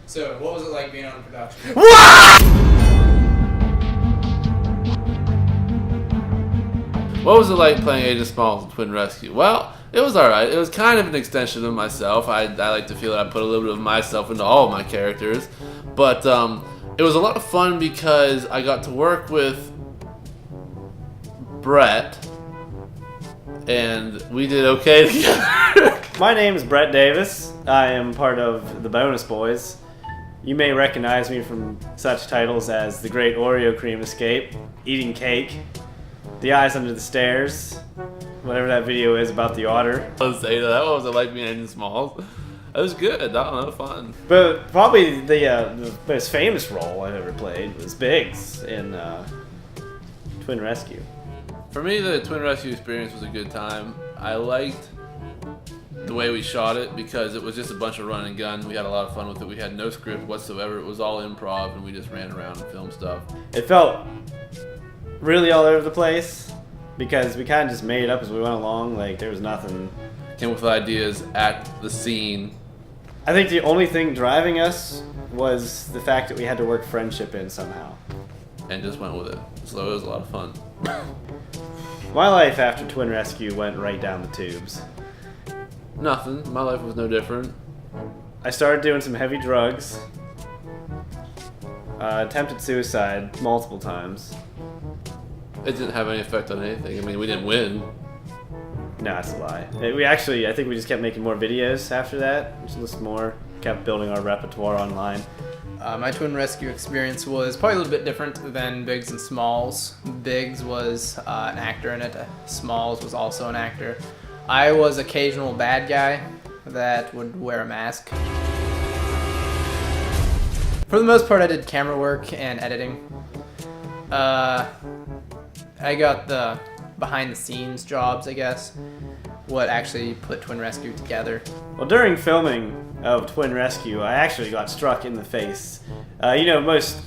So, what was it like being on production? What was it like playing Agent Smalls in Twin Rescue? Well, it was alright. It was kind of an extension of myself. I like to feel that I put a little bit of myself into all of my characters. But it was a lot of fun because I got to work with Brett, and we did okay together. My name is Brett Davis. I am part of the BonisBoyz. You may recognize me from such titles as The Great Oreo Cream Escape, Eating Cake, The Eyes Under the Stairs, whatever that video is about the otter. I was saying that. What was it like being Agent Smalls? It was good. I don't know, fun. But probably the most famous role I've ever played was Biggs in Twin Rescue. For me, the Twin Rescue experience was a good time. I liked the way we shot it because it was just a bunch of run and gun. We had a lot of fun with it. We had no script whatsoever. It was all improv, and we just ran around and filmed stuff. It felt really all over the place because we kind of just made it up as we went along. Like, there was nothing. Came with ideas at the scene. I think the only thing driving us was the fact that we had to work friendship in somehow. And just went with it. So it was a lot of fun. My life after Twin Rescue went right down the tubes. Nothing. My life was no different. I started doing some heavy drugs. Attempted suicide multiple times. It didn't have any effect on anything. I mean, we didn't win. No, that's a lie. I think we just kept making more videos after that. Just more. Kept building our repertoire online. My Twin Rescue experience was probably a little bit different than Biggs and Smalls. Biggs was an actor in it. Smalls was also an actor. I was occasional bad guy that would wear a mask. For the most part, I did camera work and editing. I got the behind-the-scenes jobs, I guess. What actually put Twin Rescue together. Well, during filming of Twin Rescue, I actually got struck in the face. Most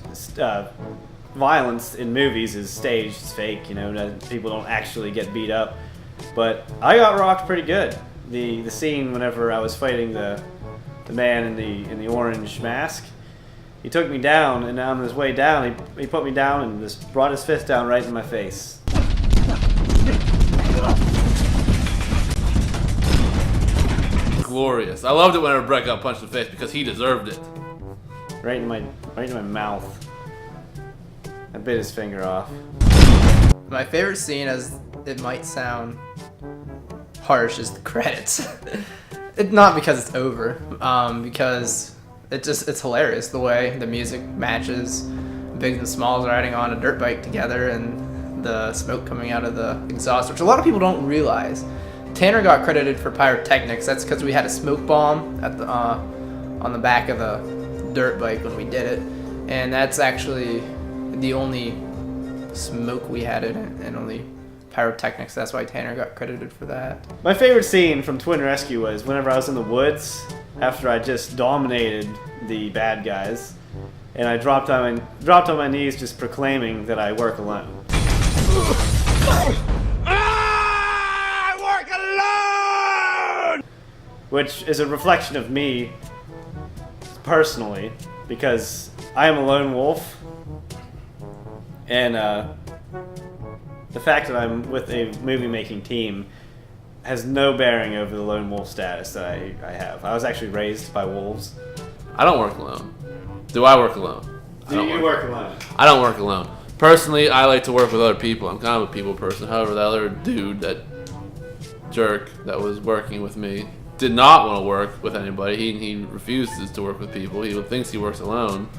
violence in movies is staged, it's fake, people don't actually get beat up. But I got rocked pretty good. The scene whenever I was fighting the man in the orange mask, he took me down, and on his way down, he put me down and just brought his fist down right in my face. Glorious. I loved it whenever Brett got punched in the face because he deserved it. Right in my mouth. I bit his finger off. My favorite scene, as it might sound harsh, is the credits. Not because it's over, because it's hilarious the way the music matches. Biggs and Smalls riding on a dirt bike together and the smoke coming out of the exhaust, which a lot of people don't realize. Tanner got credited for pyrotechnics. That's because we had a smoke bomb at on the back of the dirt bike when we did it, and that's actually the only smoke we had in it, and only pyrotechnics. That's why Tanner got credited for that. My favorite scene from Twin Rescue was whenever I was in the woods after I just dominated the bad guys, and I dropped on my knees just proclaiming that I work alone. Which is a reflection of me personally, because I am a lone wolf, and the fact that I'm with a movie-making team has no bearing over the lone wolf status that I have. I was actually raised by wolves. I don't work alone. Do I work alone? Do you work alone? I don't work alone. Personally, I like to work with other people. I'm kind of a people person. However, the other dude, that jerk that was working with me, did not want to work with anybody. He refuses to work with people. He thinks he works alone.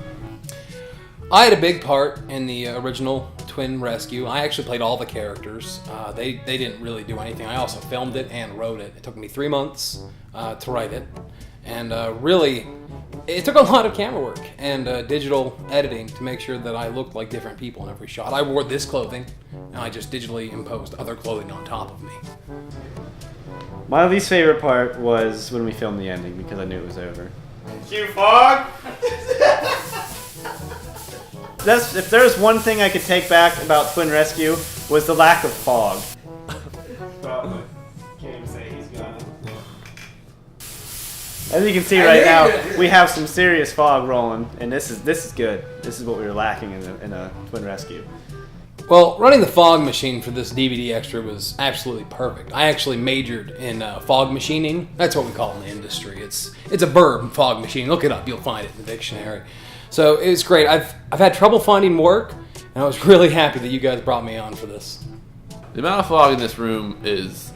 I had a big part in the original Twin Rescue. I actually played all the characters. They didn't really do anything. I also filmed it and wrote it. It took me 3 months to write it. And really, it took a lot of camera work and digital editing to make sure that I looked like different people in every shot. I wore this clothing, and I just digitally imposed other clothing on top of me. My least favorite part was when we filmed the ending because I knew it was over. Cue fog! If there's one thing I could take back about Twin Rescue was the lack of fog. Probably. Can't even say he's gone. As you can see right now, we have some serious fog rolling, and this is good. This is what we were lacking in a Twin Rescue. Well, running the fog machine for this DVD extra was absolutely perfect. I actually majored in fog machining. That's what we call it in the industry. It's a verb, fog machine. Look it up. You'll find it in the dictionary. So it was great. I've had trouble finding work, and I was really happy that you guys brought me on for this. The amount of fog in this room is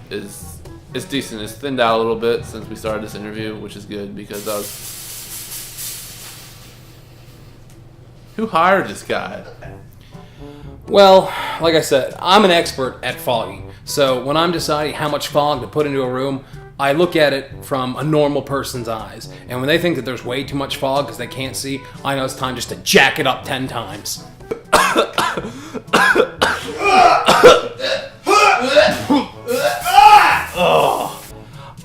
decent. It's thinned out a little bit since we started this interview, which is good because who hired this guy? Well, like I said, I'm an expert at fogging. So when I'm deciding how much fog to put into a room, I look at it from a normal person's eyes. And when they think that there's way too much fog because they can't see, I know it's time just to jack it up 10 times.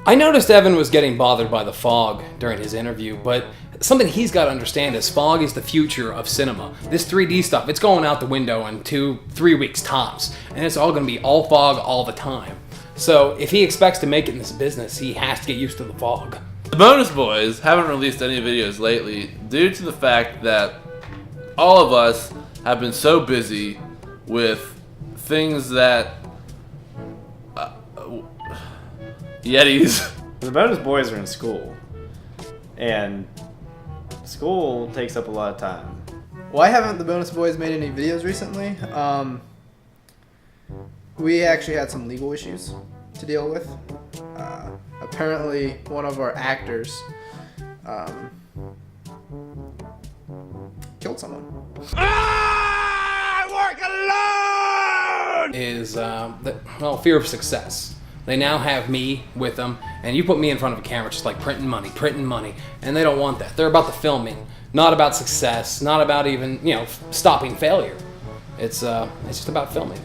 I noticed Evan was getting bothered by the fog during his interview, but something he's got to understand is fog is the future of cinema. This 3D stuff, it's going out the window in 2-3 weeks tops, and it's all going to be all fog all the time. So if he expects to make it in this business, he has to get used to the fog. The BonisBoyz haven't released any videos lately due to the fact that all of us have been so busy with things that Yetis. The BonisBoyz are in school, and school takes up a lot of time. Why haven't the BonisBoyz made any videos recently? We actually had some legal issues to deal with. Apparently, one of our actors killed someone. I work alone! Is, fear of success. They now have me with them, and you put me in front of a camera just like printing money, and they don't want that. They're about the filming, not about success, not about even, stopping failure. It's just about filming.